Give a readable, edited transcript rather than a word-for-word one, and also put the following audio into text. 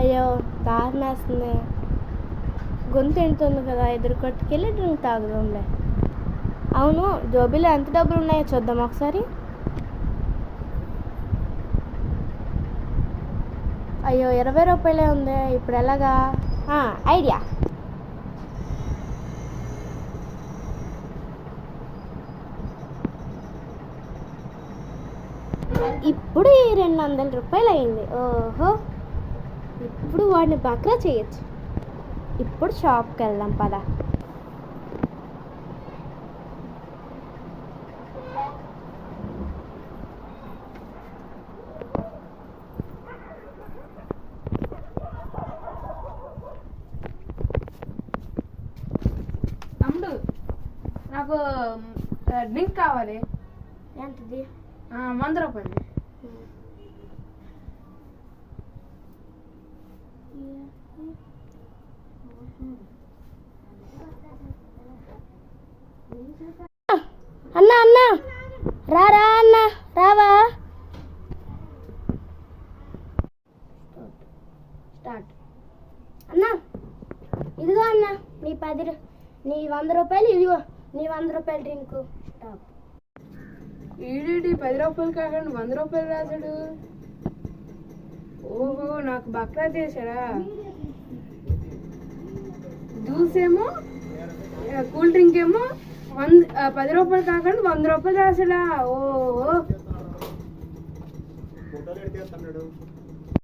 అయ్యో దాహం వేస్తుంది, గొంతు ఎండుతుంది కదా, ఎదురు కొట్టుకెళ్ళి డ్రింక్ తాగుదాంలే. అవును, జోబీలో ఎంత డబ్బులు ఉన్నాయో చూద్దాం ఒకసారి. అయ్యో 20 రూపాయలే ఉంది, ఇప్పుడు ఎలాగా? ఐడియా, ఇప్పుడు ఈ 200 రూపాయలు అయింది. ఓహో, ఇప్పుడు వాడిని బక్రా చేయొచ్చు. ఇప్పుడు షాప్కి వెళ్దాం పద. తమ్ముడు, నాకు డ్రింక్ కావాలి. ఏంటిది? 100 రూపాయలు. అన్నా అన్నా, రారా అన్నా, రావా? స్టార్ట్. అన్నా ఇదిగో అన్నా, నీ 100 రూపాయలు, ఇదిగో నీ 100 రూపాయలు డ్రింక్. స్టాప్. ఈడేటి 10 రూపాయలు కాకుండా 100 రూపాయలు రాశాడు. ఓహో, నాకు బక్రా చేశాడా? జ్యూస్ ఏమో, కూల్ డ్రింక్ ఏమో 10 రూపాయలు కాకుండా 100 రూపాయలు రాశాడా? ఓ